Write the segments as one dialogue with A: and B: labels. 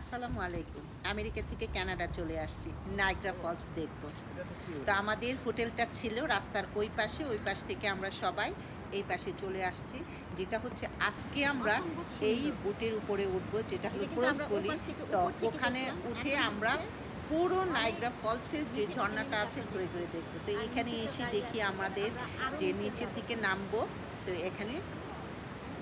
A: আসসালামু আলাইকুম। আমেরিকা থেকে কানাডা চলে আসছি, নায়াগ্রা ফলস দেখব। তো আমাদের হোটেলটা ছিল রাস্তার ওই পাশ থেকে আমরা সবাই এই পাশে চলে আসছি। যেটা হচ্ছে আজকে আমরা এই বোটের উপরে উঠবো, যেটা হলো ক্রুজ বলি। তো ওখানে উঠে আমরা পুরো নায়াগ্রা ফলসের যে ঝর্ণাটা আছে ঘুরে ঘুরে দেখবো। তো এখানে এসে দেখি আমাদের যে নিচের দিকে নামবো, তো এখানে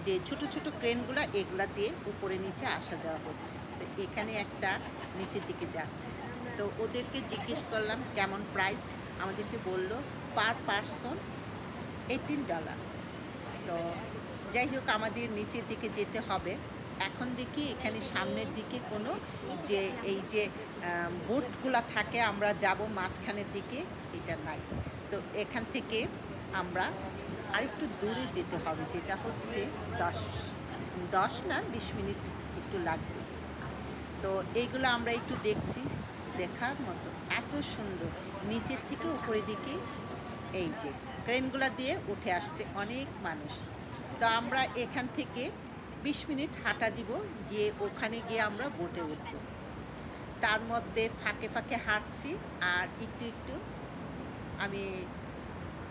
A: যে ছোট ছোট ক্রেনগুলো এগুলা দিয়ে উপরে নিচে আসা যাওয়া হচ্ছে। তো এখানে একটা নিচের দিকে যাচ্ছে। তো ওদেরকে জিজ্ঞেস করলাম কেমন প্রাইস, আমাদেরকে বলল পার পারসন $18। তো যাই হোক, আমাদের নিচের দিকে যেতে হবে। এখন দেখি এখানে সামনের দিকে কোনো যে এই যে বোটগুলা থাকে, আমরা যাব মাঝখানের দিকে, এটা নাই। তো এখান থেকে আমরা আরেকটু দূরে যেতে হবে, যেটা হচ্ছে 10 না 20 মিনিট একটু লাগবে। তো এইগুলো আমরা একটু দেখছি, দেখার মতো এত সুন্দর। নিচের থেকে উপরের দিকে এই যে ক্রেনগুলো দিয়ে উঠে আসছে অনেক মানুষ। তো আমরা এখান থেকে 20 মিনিট হাঁটা দিব, গিয়ে ওখানে গিয়ে আমরা বোটে উঠব। তার মধ্যে ফাঁকে ফাঁকে হাঁটছি আর একটু একটু আমি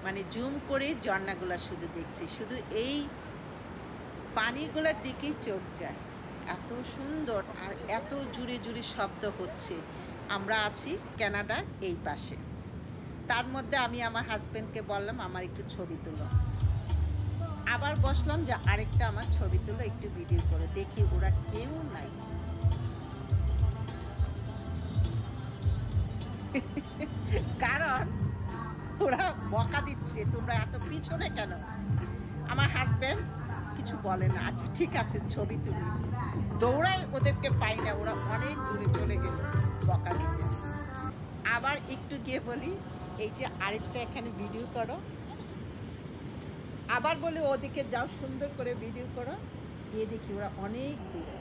A: মানে জুম করে ঝর্ণাগুলো শুধু দেখছি, শুধু এই পানিগুলোর দিকেই চোখ যায়। এত সুন্দর আর এত জুড়ে জুড়ে শব্দ হচ্ছে। আমরা আছি কানাডার এই পাশে। তার মধ্যে আমি আমার হাজব্যান্ডকে বললাম আমার একটু ছবি তুলো। আবার বসলাম যে আরেকটা আমার ছবি তুলো, একটু ভিডিও করে দেখি। ওরা কেউ নাই। কারণ ওরা বকা দিচ্ছে, তোমরা এত পিছনে কেন। আমার হাজব্যান্ড কিছু বলে না, আচ্ছা ঠিক আছে ছবি তুলি। দৌড়াই, ওদেরকে পাই না, ওরা অনেক দূরে চলে গেল বকা দিতে। আবার একটু গিয়ে বলি এই যে আরেকটা এখানে ভিডিও করো। আবার বলি ওদিকে যাও, সুন্দর করে ভিডিও করো। গিয়ে দেখি ওরা অনেক দূরে।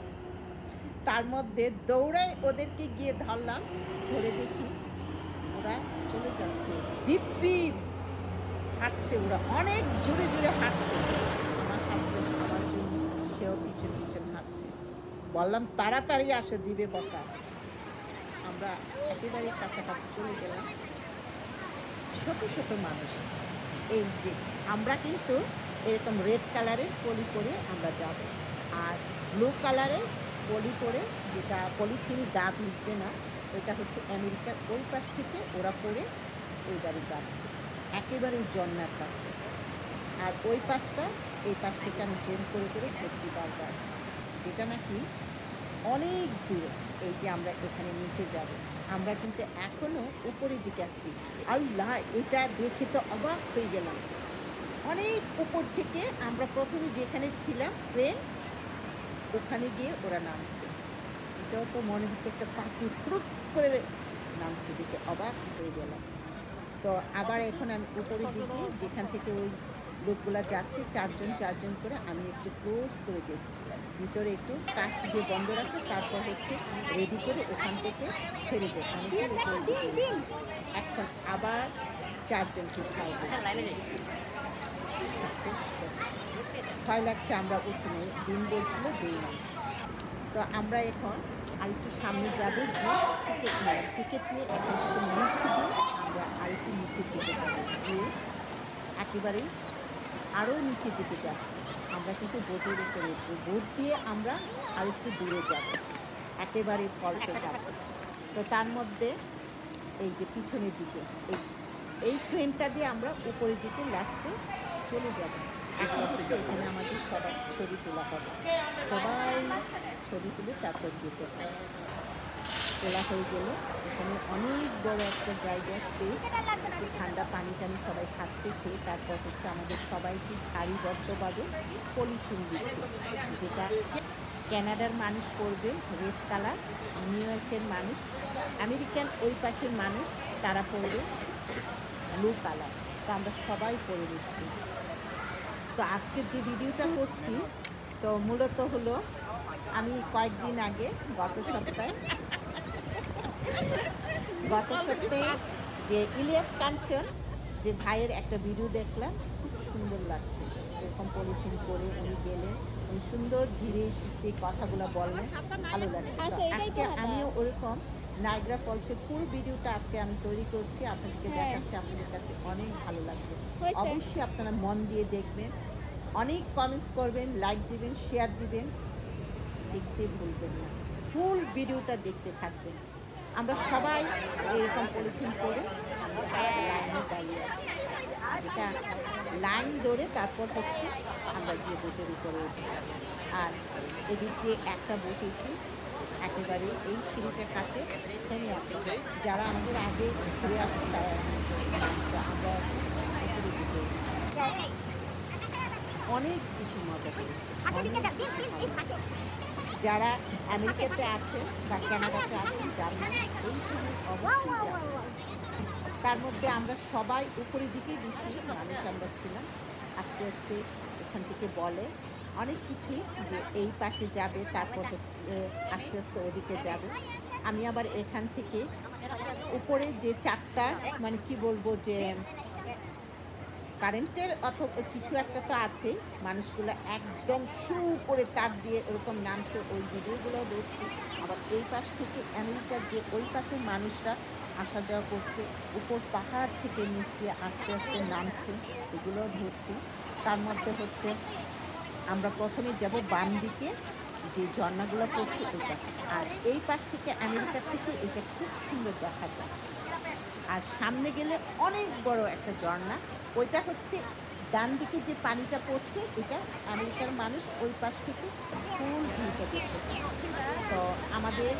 A: তার মধ্যে দৌড়াই ওদেরকে গিয়ে ধরলাম, ধরে দেখি ওরা চলে যাচ্ছে, দিব্যি হাঁটছে, ওরা অনেক জোরে জোরে হাঁটছে। আমার হাজব্যান্ড আমার জন্য সেও পিছন পিছন হাঁটছে। বললাম তাড়াতাড়ি আসো, দিবে বকা। আমরা একেবারে কাছাকাছি চলে গেলাম। শত শত মানুষ। এই যে আমরা কিন্তু এরকম রেড কালারের পলি পরে আমরা যাব, আর ব্লু কালারের পলি পরে, যেটা পলিথিন গা ভিজবে না, ওইটা হচ্ছে আমেরিকার ওই পাশ থেকে ওরা পরে ওইবারে যাচ্ছে একেবারে ঝর্ণার কাছে। আর ওই পাশটা এই পাশ থেকে আমি ট্রেন করে করে ঘুরছি বারবার, যেটা নাকি অনেক দূরে। এই যে আমরা এখানে নিচে যাব, আমরা কিন্তু এখনও উপরের দিকে আছি। আল্লাহ, এটা দেখে তো অবাক হয়ে গেলাম। অনেক উপর থেকে আমরা প্রথমে যেখানে ছিলাম ট্রেন, ওখানে গিয়ে ওরা নামছে। এটাও তো মনে হচ্ছে একটা পাখি ফুরুত করে নামছে, দেখে অবাক হয়ে গেলাম। তো আবার এখন আমি উপরের দিকে, যেখান থেকে ওই লোকগুলা যাচ্ছে চারজন চারজন করে, আমি একটু ক্লোজ করে দেখছি। ভিতরে একটু কাঁচ দিয়ে বন্ধ রাখে, তারপর হচ্ছে রেডি করে ওখান থেকে ছেড়ে দেয়। আমি এখন আবার চারজনকে ছাড়বো। ভয় লাগছে, আমরা উঠে নেই। দিন বলছিল 2 না। তো আমরা এখন আরেকটু সামনে যাব, গিয়ে টিকিট নিয়ে এখান থেকে লিফট দিয়ে আমরা আরেকটু নিচের দিকে যাবো। গিয়ে একেবারেই আরও নিচের দিকে যাচ্ছি। আমরা কিন্তু বোটের উপরে উঠবো, বোট দিয়ে আমরা আরেকটু দূরে যাব, একেবারে ফলসের কাছে। তো তার মধ্যে এই যে পিছনের দিকে এই ট্রেনটা দিয়ে আমরা উপরের দিকে লাস্টে চলে যাব। এখন হচ্ছে এখানে আমাদের সবার ছবি তোলা হবে, সবাই ছবি তুলে তারপর যেতে হবে। তোলা হয়ে গেল। এখানে অনেক বড় একটা জায়গা, স্পেস, একটু ঠান্ডা পানি টানি সবাই খাচ্ছে, খেয়ে তারপর হচ্ছে আমাদের সবাইকে সারিবদ্ধভাবে পলিথিন দিচ্ছে, যেটা কানাডার মানুষ পরবে রেড কালার, নিউ ইয়র্কের মানুষ, আমেরিকান ওই পাশের মানুষ তারা পরবে ব্লু কালার। তো আমরা সবাই পরে নিচ্ছি। তো আজকের যে ভিডিওটা করছি, তো মূলত হলো আমি কয়েকদিন আগে গত সপ্তাহে যে ইলিয়াস কাঞ্চন যে ভাইয়ের একটা ভিডিও দেখলাম, খুব সুন্দর লাগছে। এরকম পলিথিন করে উনি গেলেন, ওই সুন্দর ধীরে সুস্থে কথাগুলো বললেন, ভালো লাগছে। তো আজকে আমিও ওরকম নায়াগ্রা ফলসের পুরো ভিডিওটা আজকে আমি তৈরি করছি, আপনাদেরকে দেখাচ্ছি। আপনাদের কাছে অনেক ভালো লাগবে, অবশ্যই আপনারা মন দিয়ে দেখবেন, অনেক কমেন্টস করবেন, লাইক দিবেন, শেয়ার দিবেন, দেখতে ভুলবেন না, ফুল ভিডিওটা দেখতে থাকবেন। আমরা সবাই এরকম পলিথিন করে লাইনে দাঁড়িয়ে আছি, যেটা লাইন ধরে তারপর হচ্ছে আমরা গিয়ে বোটের উপরে উঠি। আর এদিক দিয়ে একটা বোট এসে একেবারে এই সিঁড়িটার কাছে থেমে আছে। যারা আমাদের আগে ঘুরে আসবে তারা নামছে, আমরা উপরে উঠে উঠছি। অনেক বেশি মজা করেছি, যারা আমেরিকাতে আছে বা কানাডাতে আছেন জানেন এই সময় অবশ্যই যাবেন। তার মধ্যে আমরা সবাই উপরের দিকে বেশি মানুষ আমরা ছিলাম। আস্তে আস্তে এখান থেকে বলে অনেক কিছুই যে এই পাশে যাবে, তারপর আস্তে আস্তে ওদিকে যাবে। আমি আবার এখান থেকে উপরে যে চারটা মানে কি বলবো যে কারেন্টের কিছু একটা তো আছে, মানুষগুলো একদম শু করে তার দিয়ে ওরকম নামছে, ওই ভিডিওগুলো দেখছি। আবার এই পাশ থেকে আমেরিকার যে ওই পাশের মানুষরা আসা যাওয়া করছে, উপর পাহাড় থেকে নিচ দিয়ে আস্তে আস্তে নামছে, এগুলো ধরছি। তার মধ্যে হচ্ছে আমরা প্রথমে যাব বাম দিকে, যে ঝর্ণাগুলো পড়ছে এটা, আর এই পাশ থেকে আমেরিকার থেকে এটা খুব সুন্দর দেখা যায়। আর সামনে গেলে অনেক বড় একটা ঝর্ণা, ওইটা হচ্ছে ডান দিকে যে পানিটা পড়ছে, এটা আমেরিকার মানুষ ওই পাশ থেকে ফুল ভিউটা দেখতে পায়। তো আমাদের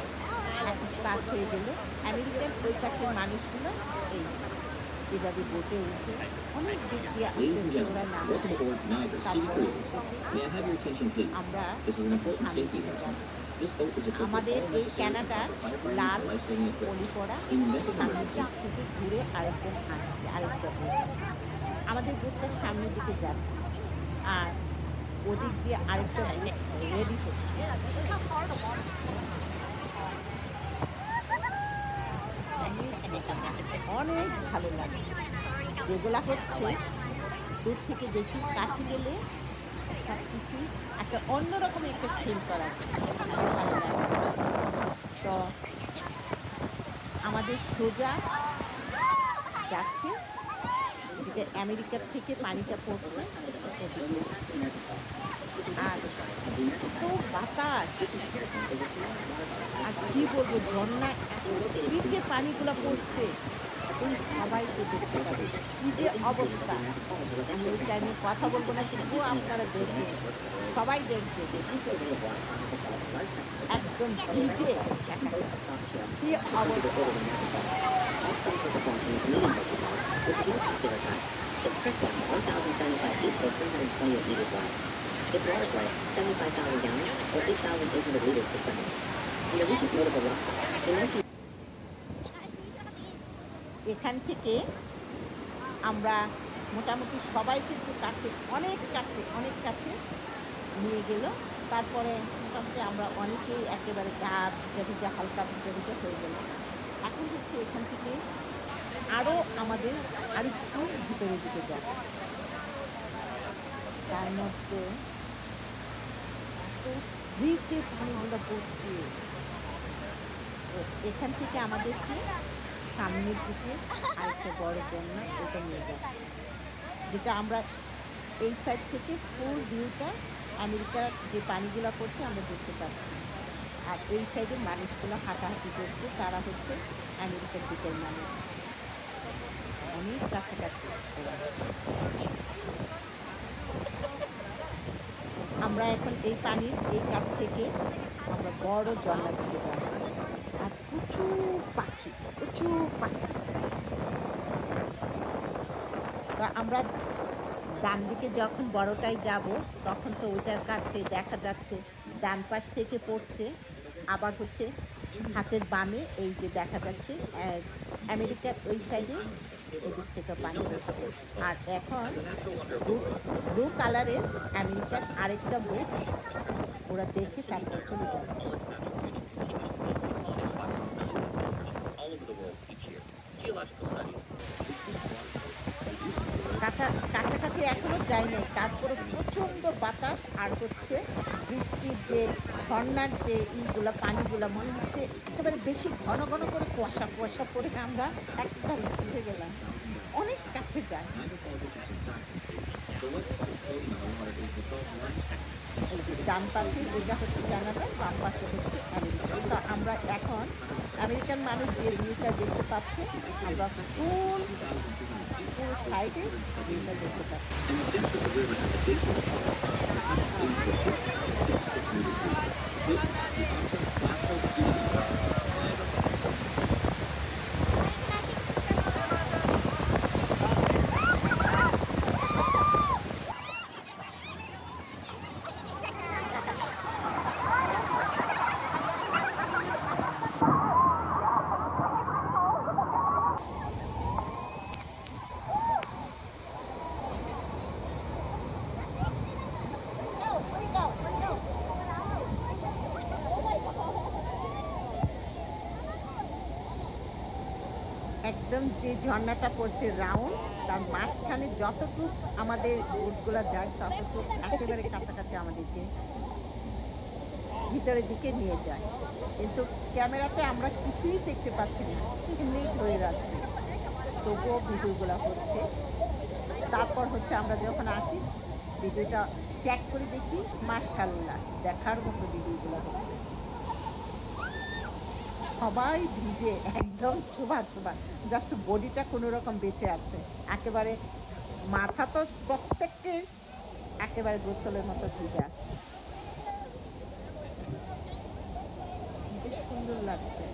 A: এখন স্টার্ট হয়ে গেল। আমেরিকার ওই পাশের মানুষগুলো এই যেভাবে বোটে উঠে অনেক দিক দিয়ে আস্তে আস্তে ওরা নামে, আমরা সামনের দিকে যাচ্ছি। আমাদের এই ক্যানাডার লাল পলি পড়া সামনের দিক থেকে ঘুরে আরেকজন আসছে, আরেকটা বোট আমাদের বোটটা সামনের দিকে যাচ্ছে, আর ওদিক দিয়ে আরেকটা বোট রেডি হচ্ছে। অনেক ভালো লাগে, যেগুলা হচ্ছে দূর থেকে দেখি, কাছে গেলে সব কিছুই একটা অন্যরকম একটা ফিল করা যায়, ভালো লাগছে। তো আমাদের সোজা যাচ্ছে, যেটা আমেরিকার থেকে পানিটা পড়ছে ওদিকে, আর এত বাতাস, আর কি বলবো, ঝর্ণা এত স্পিডে পানিগুলো পড়ছে, সবাইকে দেখতে পাবে কি যে অবস্থা। আমি ওই টাইমে কথা বলবো না, কিন্তু আপনারা দেখবেন, সবাই দেখবে একদম ভিজে কি অবস্থা।
B: Its crest level 1,075 feet or 328 meters wide. Its water flow 75,000 gallons or 8,800 liters per second. In a recent notable rockfall, in 19
A: এখান থেকে আমরা মোটামুটি সবাই কিন্তু কাছে, অনেক কাছে নিয়ে গেল। তারপরে মোটামুটি আমরা অনেকেই একেবারে গা ভিজা হালকা ভিজা হয়ে গেল। এখন হচ্ছে এখান থেকে আরও আমাদের আরেকটু ভিতরের দিকে যাবে, তার মধ্যে এত স্পিডে পানিগুলো পড়ছে। এখান থেকে আমাদেরকে সামনের দিকে আরেকটা বড় ঝর্ণা, ওটা নিয়ে যাচ্ছে, যেটা আমরা এই সাইড থেকে ফুল ভিউটা আমেরিকার যে পানিগুলো পড়ছে আমরা দেখতে পাচ্ছি। আর এই সাইডে মানুষগুলো হাঁটাহাঁটি করছে, তারা হচ্ছে আমেরিকার দিকের মানুষ, অনেক কাছাকাছি। আমরা এখন এই পানির এই কাছ থেকে আমরা বড় ঝর্ণা দিকে যাব, আর প্রচুর পাখি। তো আমরা ডান দিকে যখন বড়টাই যাব, তখন তো ওইটার কাছে দেখা যাচ্ছে ডান পাশ থেকে পড়ছে, আবার হচ্ছে হাতের বামে এই যে দেখা যাচ্ছে আমেরিকার ওই সাইডে এদিক থেকে পানি পড়ছে। আর এখন ব্লু কালারের আমেরিকার আরেকটা বোট ওরা দেখে তারপর চলে যাচ্ছে। কাছাকাছি এখনো যাই নাই, তারপরে প্রচুর প্রচণ্ড বাতাস আর হচ্ছে বৃষ্টির যে ঝর্ণার যে ইগুলা পানিগুলা মনে হচ্ছে একেবারে বেশি ঘন ঘন করে কুয়াশা কুয়াশা পরে আমরা একদম ভিজে গেলাম। অনেক কাছে যায়। ডান পাশে এটা হচ্ছে কানাডা, বাম পাশে হচ্ছে আমেরিকা। তো আমরা এখন আমেরিকান মানুষ যে ভিউটা দেখতে পাচ্ছে, আমরা ফুল সাইডে ভিউটা দেখতে পাচ্ছি। একদম যে ঝর্ণাটা পড়ছে রাউন্ড, তার মাঝখানে যতটুকু আমাদের বোটগুলো যায় ততটুকু একেবারে কাছাকাছি আমাদেরকে ভিতরের দিকে নিয়ে যায়, কিন্তু ক্যামেরাতে আমরা কিছুই দেখতে পাচ্ছি না, এমনি ধরে রাখছি, তবুও ভিডিওগুলো হচ্ছে। তারপর হচ্ছে আমরা যখন আসি ভিডিওটা চেক করে দেখি, মাশাআল্লাহ দেখার মতো ভিডিওগুলো হচ্ছে। সবাই ভিজে একদম ছোবা ছোবা, জাস্ট বডিটা কোনো রকম বেঁচে আছে, একেবারে মাথা তো প্রত্যেকটির একেবারে গোছলের মতো ভিজা, ভিজে সুন্দর লাগছে।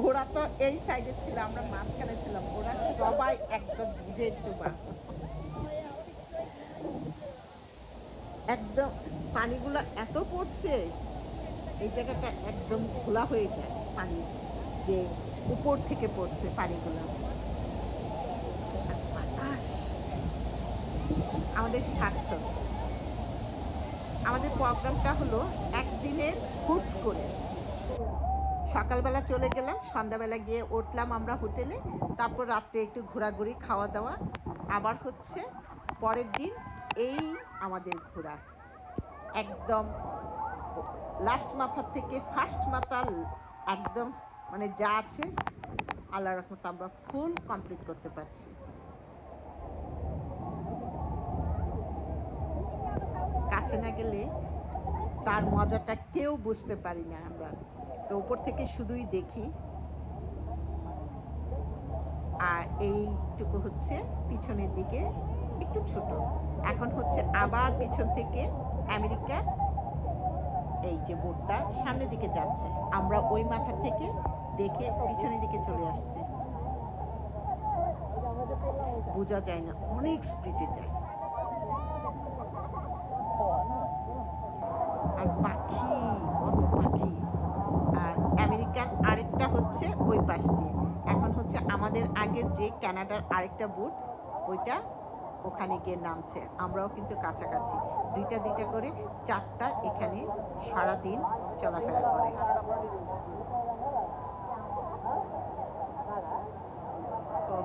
A: ওরা তো এই সাইডে ছিল, আমরা মাঝখানে ছিলাম, ওরা সবাই একদম ভিজে চোপা, একদম পানিগুলো এত পড়ছে, এই জায়গাটা একদম খোলা হয়ে যায়, পানি যে উপর থেকে পড়ছে পানিগুলো, বাতাস আমাদের সার্থক। আমাদের প্রোগ্রামটা হলো একদিনের হুট করে, সকালবেলা চলে গেলাম, সন্ধ্যাবেলা গিয়ে উঠলাম আমরা হোটেলে, তারপর রাত্রে একটু ঘোরাঘুরি খাওয়া দাওয়া, আবার হচ্ছে পরের দিন এই আমাদের ঘোরা, একদম লাস্ট মাথার থেকে ফার্স্ট মাথা একদম মানে যা আছে আল্লাহর রহমতে আমরা ফুল কমপ্লিট করতে পারছি। কাছে না গেলে তার মজাটা কেউ বুঝতে পারি না আমরা, তো উপর থেকে শুধুই দেখি। আর এইটুকু হচ্ছে পিছনের দিকে একটু ছোট, এখন হচ্ছে আবার পিছন থেকে আমেরিকার এই যে বোটটা সামনের দিকে যাচ্ছে, আমরা ওই মাথা থেকে দেখে পিছনের দিকে চলে আসছি, বোঝা যায় না, অনেক স্পিডে যায়। আর পাখি, কত পাখি। আর আমেরিকান আরেকটা হচ্ছে ওই পাশ দিয়ে, এখন হচ্ছে আমাদের আগের যে কানাডার আরেকটা বোট ওইটা ওখানে গিয়ে নামছে, আমরাও কিন্তু কাছাকাছি, দুইটা দুইটা করে চারটা এখানে সারাদিন চলাফেরা করে। ও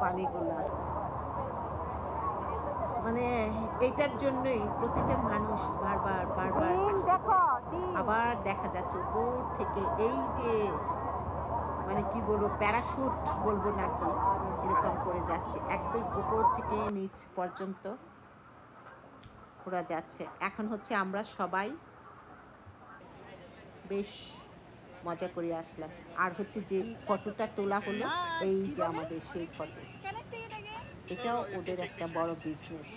A: পানিগুলা মানে এইটার জন্যই প্রতিটা মানুষ বারবার বারবার আসছে। আবার দেখা যাচ্ছে উপর থেকে এই যে মানে কি বলবো, প্যারাশুট বলবো নাকি, এরকম করে যাচ্ছে একদম উপর থেকে নিচ পর্যন্ত ওরা যাচ্ছে। এখন হচ্ছে আমরা সবাই বেশ মজা করে আসলাম। আর হচ্ছে যে ফটোটা তোলা হলো, এই যে আমাদের সেই ফটো, এটাও ওদের একটা বড় বিজনেস।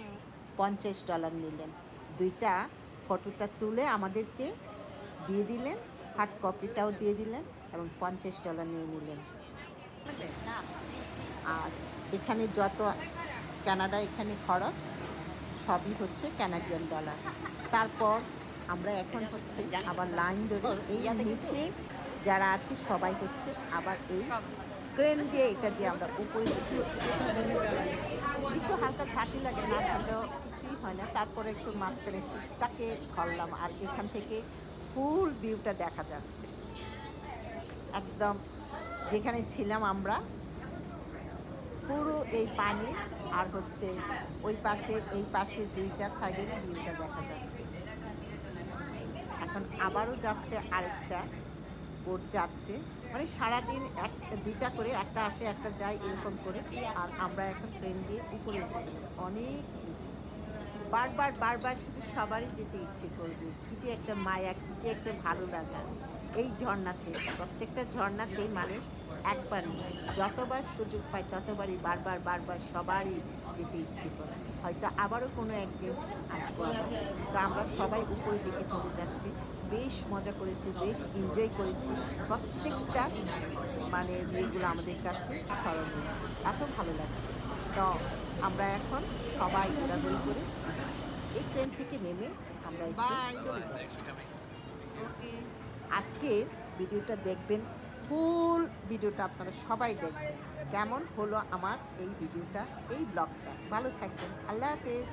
A: $50 নিলেন, দুইটা ফটোটা তুলে আমাদেরকে দিয়ে দিলেন, হার্ড কপিটাও দিয়ে দিলেন এবং $50 নিয়ে নিলেন। আর এখানে যত কানাডা এখানে খরচ সবই হচ্ছে কানাডিয়ান ডলার। তারপর আমরা এখন হচ্ছে আবার লাইন ধরে এই নিচে যারা আছে সবাই হচ্ছে আবার এই ক্রেন দিয়ে এটা দিয়ে আমরা উপরে একটু হালকা ঝাঁকি লাগে, না ধরলেও কিছুই হয় না। তারপরে একটু মাঝখানে শীতটাকে ধরলাম আর এখান থেকে ফুল ভিউটা দেখা যাচ্ছে। একদম যেখানে ছিলাম আমরা পুরো এই পানি আর হচ্ছে ওই পাশের এই পাশের দুইটা সাইডেরই ভিউটা দেখা যাচ্ছে। এখন আবারও যাচ্ছে আরেকটা বোট যাচ্ছে, মানে সারাদিন দুইটা করে, একটা আসে একটা যায় এরকম করে। আর আমরা এখন ট্রেন দিয়ে উপরে উঠে গেলাম অনেক নিচে। বারবার বারবার শুধু সবারই যেতে ইচ্ছে করবে, কি যে একটা মায়া, কি যে একটা ভালো লাগা এই ঝর্ণাতে। প্রত্যেকটা ঝর্ণাতেই মানুষ একবার নয়, যতবার সুযোগ পায় ততবারই বারবার বারবার সবারই যেতে ইচ্ছে করে। হয়তো আবারও কোনো একদিন আসবো আবার। তো আমরা সবাই উপরের দিকে চলে যাচ্ছি, বেশ মজা করেছি, বেশ এনজয় করেছি। প্রত্যেকটা মানে ভিউগুলো আমাদের কাছে স্মরণীয়, এত ভালো লাগছে। তো আমরা এখন সবাই ঘোরাঘুরি করে এই ট্রেন থেকে নেমে আমরা একটু চলে যাচ্ছি। আজকের ভিডিওটা দেখবেন, ফুল ভিডিওটা আপনারা সবাই দেখবেন। কেমন হলো আমার এই ভিডিওটা, এই ব্লগটা। ভালো থাকবেন, আল্লাহ হাফেজ।